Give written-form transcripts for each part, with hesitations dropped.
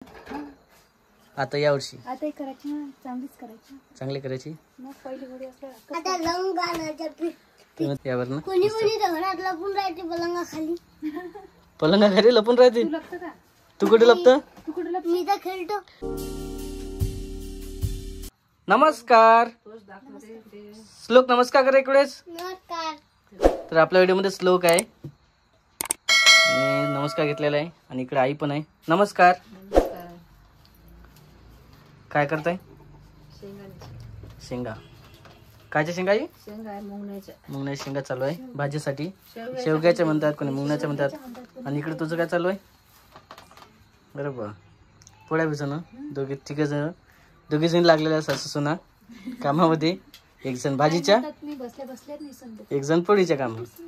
आता यावर्षी आता करायची ना, चांगलीच करायची, चांगली करायची. मग पहिली होळी असल्या आता लंगानाच्या यावर ना कोणी कोणी घरात लपून राहते पलंगाखाली. पलंगाखाली लपून राहते. तू लपतं का? तू कुठे लपतं? तू कुठे लपतं? मी तर खेळतो. नमस्कार श्लोक, नमस्कार करा इकडेच. नमस्कार. तर आपल्या व्हिडिओमध्ये श्लोक आहे, आणि नमस्कार घेतलेला आहे, आणि इकडे आई पण आहे. नमस्कार. काय करताय? शेंगा. कायच्या शेंगा आहे? मुंगण्याच्या शेंगा चालू आहे भाजीसाठी. शेवग्याच्या म्हणतात, कोणी मुंगण्याच्या म्हणतात. आणि इकडे तुझं काय चालू आहे? बरोबर, पोळ्या भिजवणं. दोघी जण लागलेल्या सासू सुना कामामध्ये. एक जण भाजीच्या, एक जण पोळीच्या कामात.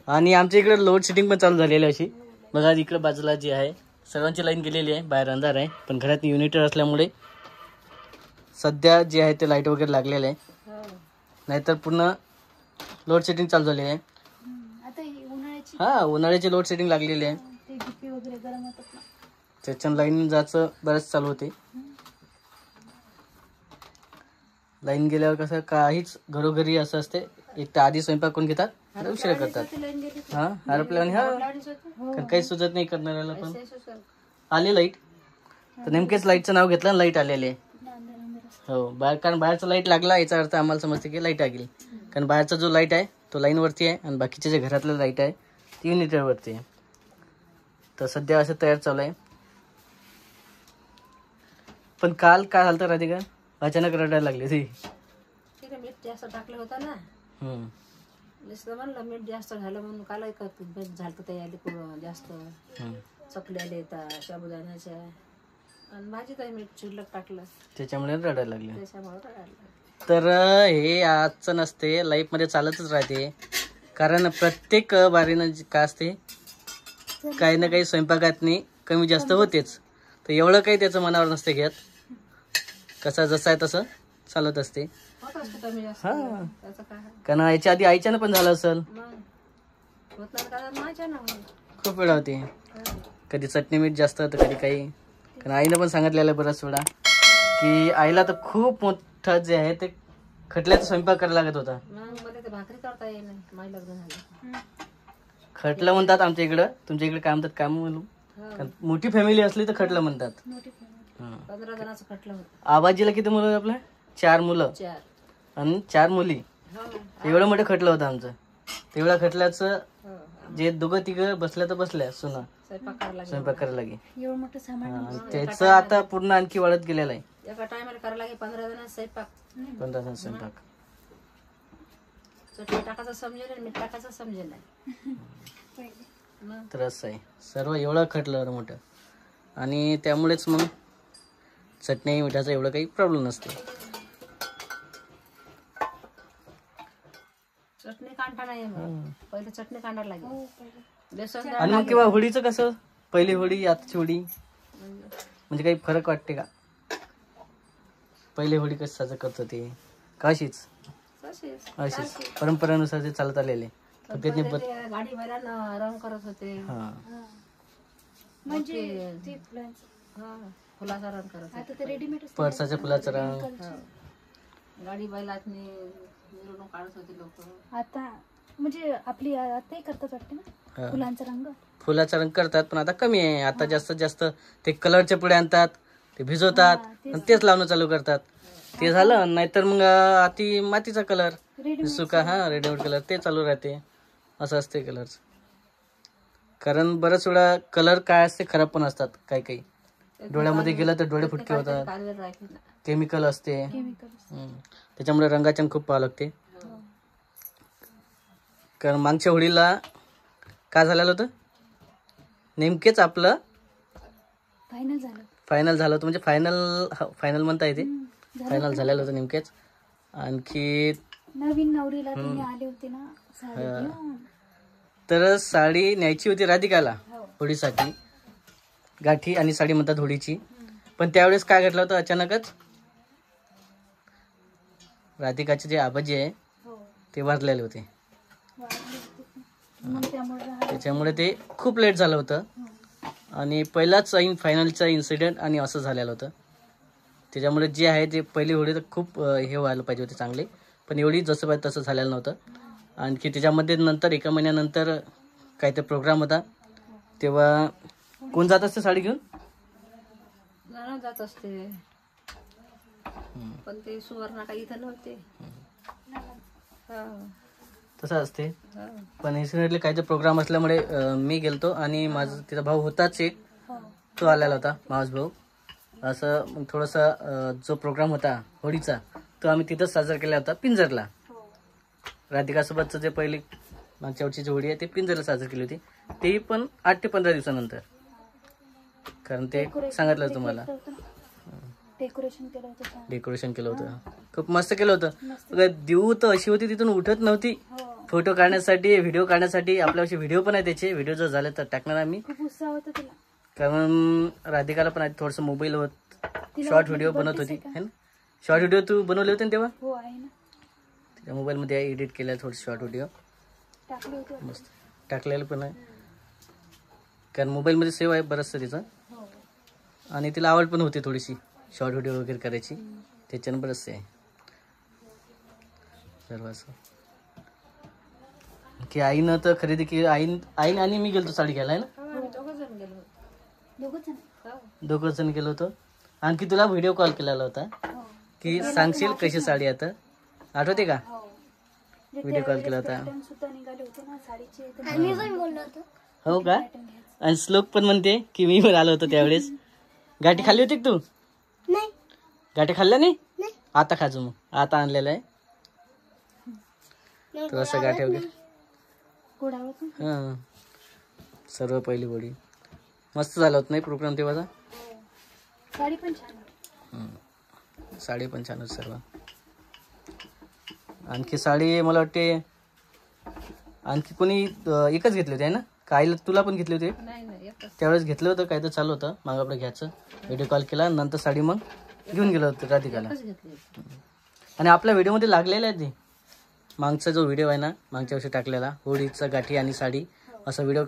आणि आमच्या इकडे लोड शेडिंग पण चालू झालेली अशी. बघा इकडे बाजूला जी आहे सर्वांची लाईन गेलेली आहे. बाहेर अंधार आहे, पण घरात युनिटर असल्यामुळे सध्या जे आहे ते लाईट वगैरे लागलेले आहे. नाहीतर पूर्ण लोड शेडिंग चालू झालेली आहे. हा, उन्हाळ्याची लोड शेडिंग लागलेली आहे. त्याच्यानं लाईन जायचं बरंच चालू होते. लाईन गेल्यावर कसं काहीच घरोघरी असं असते. एक तर आधी स्वयंपाक करून घेतात, उशिरा करतात. हा, हरपल्याने हा काही सुचत नाही करणाऱ्याला. पण आली लाईट, तर नेमकेच लाईटचं नाव घेतलं आणि लाईट आलेली आहे. हो, कारण बाहेरचा लाईट लागला याचा अर्थ आम्हाला समजते की लाईट लागली. कारण बाहेरचा जो लाईट आहे तो लाईनवरती आहे, आणि बाकीचे जे घरातलं लाईट आहे ती युनिटरवरती आहे. तर सध्या असं तयार चालू आहे. पण काल काय झालं तर राधिका, अचानक रडायला लागली ती. मीठ जास्त टाकलं होतं ना, म्हणलं मीठ जास्त झालं म्हणून काल मीठ झालं तयारी जास्त. चकल्या आले येतात साबुदाण्याच्या, आणि भाजीत मीठ शिल्लक टाकलं, त्याच्यामुळे रडायला लागले. तर हे आजचं नसते, लाईफ मध्ये चालतच राहते. कारण प्रत्येक बारीनं काय असते, काही ना काही स्वयंपाकातनी कमी जास्त होतेच. तर एवढं काही त्याचं मनावर नसते घेत, कसं जसं आहे तसं चालत असते. हा, कारण याच्या आधी आईच्यानं पण झालं असेल, खूप वेळा होते. कधी चटणी मीठ जास्त तर कधी काही. कारण आईनं पण सांगितलेलं आहे बराच वेळा की आईला तर खूप मोठं जे आहे ते खटल्याचा स्वयंपाक करायला लागत होता. खटलं म्हणतात आमच्या इकडं, तुमच्या इकडे काय म्हणतात काय म्हणू. मोठी फॅमिली असली तर खटलं म्हणतात. 15 जणांचं खटलं होतं. आबाजीला किती मुलं आपल्या? 4 मुलं आणि 4 मुली. एवढं मोठं खटलं होतं आमचं. तेवढ्या खटल्याचं जे दोघं तिघं बसल्या तर बसल्या सुना स्वयंपाक करायला लागे. त्याचं आता पूर्ण आणखी वाढत गेलेलं आहे. एका टायमाला करायला लागे 15 जणांचा स्वयंपाक. 15 जण स्वयंपाक. चटणी टाकायचं समजेल, मीठ टाकायचं समजेल नाही. तर असं आहे, सर्व एवढं खटलं मोठं. आणि त्यामुळेच मग चटणी मिठाचा एवढं काही प्रॉब्लेम नसते. चटणी कांडा नाही, पहिले चटणी कांडायला लागेल. आणि मग किंवा होळीचं कसं, पहिली होळी आताची होळी म्हणजे काही फरक वाटते का? पहिली होळी कसं साजरं करत होते का अशीच परंपरेनुसार ते चालत आलेले. गाडी बैलांना रंग करत होते, फुलाचा रंग करत, पळसाच्या फुलाचा रंग. गाडी बैलात मिरवणूक काढत होते लोक. आता म्हणजे आपली आताही करतात वाटते ना फुलांचा रंग. फुलाचा रंग करतात, पण आता कमी आहे. आता जास्तीत जास्त ते कलरचे पुढे आणतात, ते भिजवतात आणि तेच लावणं चालू करतात. ते झालं, नाहीतर मग आती मातीचा कलर सुका, हा रेडीमेड कलर ते चालू राहते. असं असते कलरच. कारण बऱ्याच वेळा कलर काय असते खराब पण असतात. काही काही डोळ्यामध्ये गेलं तर डोळे फुटके होतात, केमिकल असते. त्याच्यामुळे रंगाच्या खूप पाहावं लागते. कारण मागच्या होळीला काय झालेलं होतं, नेमकेच आपलं फायनल झालं होतं. म्हणजे फायनल म्हणता येते, फायनल झालेलं होतं नेमकेच. आणखी नवीन नवरीला तुम्ही आले होते ना साडी घेऊन. तर साडी न्यायची होती राधिकाला होळीसाठी. गाठी आणि साडी म्हणतात होळीची. पण त्यावेळेस काय घडलं होतं, अचानकच राधिकाचे जे आबाजी आहे ते वारलेले होते. त्याच्यामुळे ते खूप लेट झालं होतं. आणि पहिलाच फायनलचा इन्सिडेंट आणि असं झालेलं होतं. त्याच्यामुळे जे आहे ते पहिली होळी तर खूप हे व्हायला पाहिजे होते चांगले, पण एवढी जसं पाहिजे तसं झालेलं नव्हतं. आणखी त्याच्यामध्ये नंतर 1 महिन्यानंतर काहीतरी प्रोग्राम होता, तेव्हा कोण जात असते साडी घेऊन? नाना जात असते, पण ते सुवर्णा काही इथं नव्हते. तसं असते. पण इन्सिडेंटली काहीतरी प्रोग्राम असल्यामुळे मी गेलतो आणि माझा तिचा भाऊ होताच एक, तो आलेला होता मावस भाऊ. असं मग थोडासा जो प्रोग्राम होता होळीचा तो आम्ही तिथंच साजरा केला होता पिंजरला. राधिकासोबतचं जे पहिली मागच्या वर्षीची होळी आहे ते पिंजरला साजरी केली होती, तेही पण 8 ते 15 दिवसानंतर. कारण ते सांगितलं तुम्हाला डेकोरेशन केलं होतं, खूप मस्त केलं होतं. देऊ तर अशी होती तिथून उठत नव्हती फोटो काढण्यासाठी, व्हिडिओ काढण्यासाठी. आपल्यापाशी व्हिडिओ पण आहे त्याचे, व्हिडिओ जर झाले तर टाकणार आम्ही. कारण राधिकाला पण थोडस मोबाईल होत शॉर्ट व्हिडिओ बनवत होती है ना. शॉर्ट व्हिडिओ तू बनवले होते ना तेव्हा? तिच्या मोबाईल मध्ये एडिट केल्या थोडे शॉर्ट व्हिडिओ मस्त टाकलेलं पण आहे, कारण मोबाईल मध्ये सेव्ह आहे बरंचसं तिचं. आणि तिला आवड पण होती थोडीशी शॉर्ट व्हिडिओ वगैरे करायची, त्याच्यानं बरंचसं आहे सर्व असं. की आईनं तर खरेदी केली, आईन आणि मी गेलो साडी घ्यायला आहे ना, दोघं जण गेलो होतो. आणखी तुला व्हिडिओ कॉल केलेला होता की सांगशील कशी साडी, आता आठवते का? व्हिडिओ कॉल केला होता. हो का? आणि श्लोक पण म्हणते की मी पण आलो होतो त्यावेळेस. गाठी खाल्ली होती तू? नाही. गाठी खाल्ल्या नाही? आता खाजू, मग आता आणलेलं आहे थोडंसं गाठी वगैरे. हा सर्व पहिली होळी मस्त झालं होत नाही प्रोग्राम तेव्हाचा. साडी पण छान, साडी पण छान होती सर्व. आणखी साडी मला वाटते आणखी कोणी एकच घेतली होती आहे ना, काहीला तुला पण घेतली होती त्यावेळेस घेतलं होतं, काय तर चालू होतं मागं आपलं घ्यायचं. व्हिडिओ कॉल केला नंतर साडी मग घेऊन गेलो होतो राधिकाला. आणि आपल्या व्हिडिओमध्ये लागलेला आहे ते मागचा जो व्हिडिओ आहे ना, मागच्या वर्षी टाकलेला होळीचा गाठी आणि साडी असा व्हिडिओ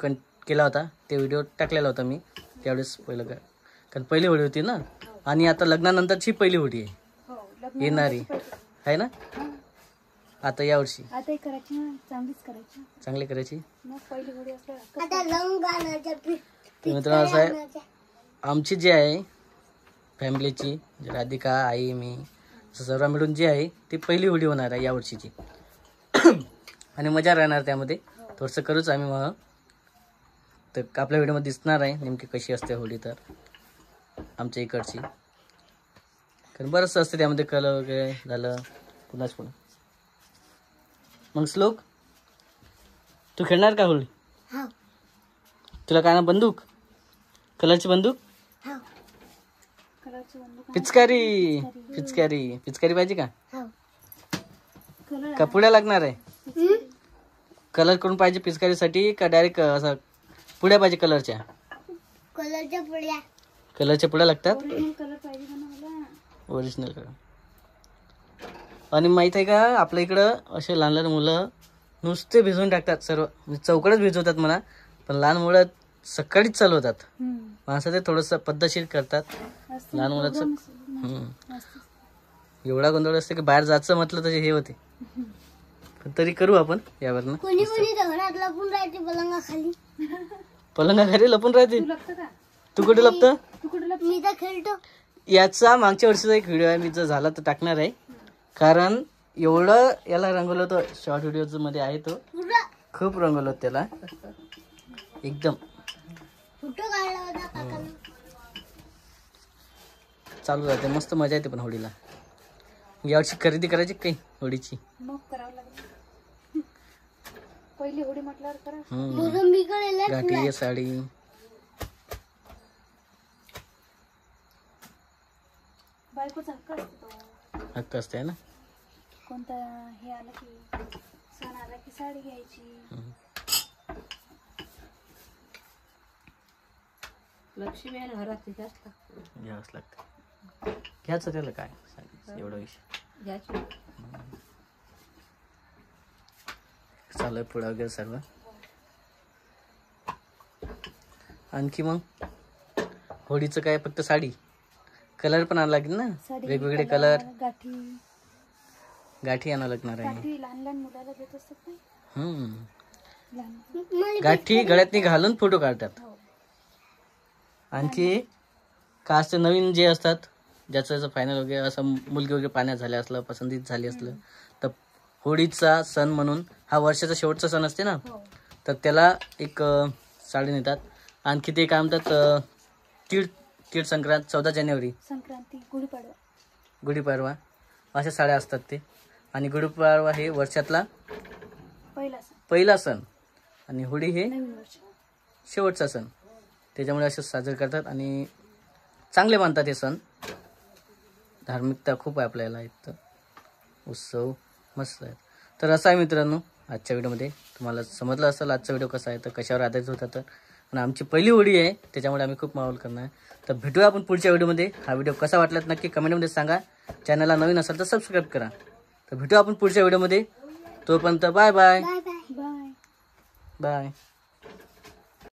केला होता, ते व्हिडिओ टाकलेला होता मी त्यावेळेस पहिलं. कारण पहिली होळी होती ना, आणि आता लग्नानंतरची पहिली होळी आहे येणारी आहे ना आता यावर्षी. चांगली करायची. मित्रांनो असं आहे आमची जी आहे फॅमिलीची, राधिका, आई, मी सर्व मिळून जी आहे ती पहिली होळी होणार आहे यावर्षीची. आणि मजा राहणार त्यामध्ये. थोडंसं करूच आम्ही मग, तर आपल्या व्हिडिओमध्ये दिसणार आहे नेमकी कशी असते होळी तर आमच्या इकडची. कारण बरंचसं असते त्यामध्ये, कलर वगैरे झालं पुन्हाच पुन्हा. मग श्लोक तू खेळणार का होळी? तुला काय ना बंदूक, कलरची बंदूक, पिचकारी पिचकारी पिचकारी पाहिजे का? का पुड्या लागणार आहे? कलर करून पाहिजे पिचकारीसाठी का डायरेक्ट असं पुड्या पाहिजे कलरच्या? कलरच्या पुड्या लागतात, ओरिजिनल कलर. आणि माहित आहे का आपल्या इकडं असे लहान लहान मुलं नुसते भिजवून टाकतात सर्व, चौकडच भिजवतात म्हणा, पण लहान मुलं सकाळीच चालवतात. माणसं ते थोडंसं पद्धतशीर करतात लहान मुलाचं. एवढा गोंधळ असते की बाहेर जायचं म्हटलं तर हे होते, पण तरी करू आपण यावरनं. पलंगाखाली लपून राहते. तू कुठे लपतं? मी तर खेळतो. याचा मागच्या वर्षीचा एक व्हिडिओ आहे, मी जर झाला तर टाकणार आहे. कारण एवढं याला रंगवलं होतं, शॉर्ट व्हिडिओ मध्ये आहे तो, खूप रंगवलं होतं त्याला एकदम. चालू राहते, मस्त मजा येते पण होळीला. यावर्षी खरेदी करायची काही होळीची? पहिली होळी म्हटल्यावर गाठी साडी बायकोचा हक्क असते ना. कोणता हे आलं की सण आला की साडी घ्यायची. लक्ष्मी आहे घरात घ्यावंच लागतं. घ्यायचं त्याला काय एवढा विषय घ्यायची. चालू आहे पुढं वगैरे सर्व. आणखी मग होळीचं काय फक्त साडी, कलर पण आणावं लागेल ना, साडी, वेगवेगळे कलर, गाठी आणावं लागणार आहे. गाठी लहान लहान मुलाला देत असतात ना. लहान गाठी गळ्यातनी घालून फोटो काढतात. आणखी कास्ट नवीन जे असतात, ज्याचं फायनल वगैरे असं मुलगी वगैरे पाण्यात झालं असलं, पसंतीत झाली असलं, तर होळीचा सण म्हणून हा वर्षाचा शेवटचा सण असते ना, तर त्याला एक साडी नेतात. आणखी ते काय म्हणतात, तीळ संक्रांत, 14 जानेवारी संक्रांती, गुढीपाडवा अशा साड्या असतात ते. आणि गुढीपाडवा हे वर्षातला पहिला सण आणि होळी हे शेवटचा सण, त्याच्यामुळे असं साजरे करतात आणि चांगले मानतात हे सण. धार्मिकता खूप आहे आपल्याला इथं, उत्सव मस्त आहे. तर असं आहे मित्रांनो, आजच्या व्हिडिओमध्ये तुम्हाला समजलं असेल आजचा व्हिडिओ कसा आहे, तर कशावर आधारित होता. तर आणि आमची पहिली होळी आहे, त्याच्यामुळे आम्ही खूप माहोल करणार आहे. तर भेटूया आपण पुढच्या व्हिडिओमध्ये. हा व्हिडिओ कसा वाटला नक्की कमेंटमध्ये सांगा. चॅनलला नवीन असेल तर सबस्क्राईब करा. तर भेटूया आपण पुढच्या व्हिडिओमध्ये. तोपर्यंत bye bye bye bye. Bye. Bye.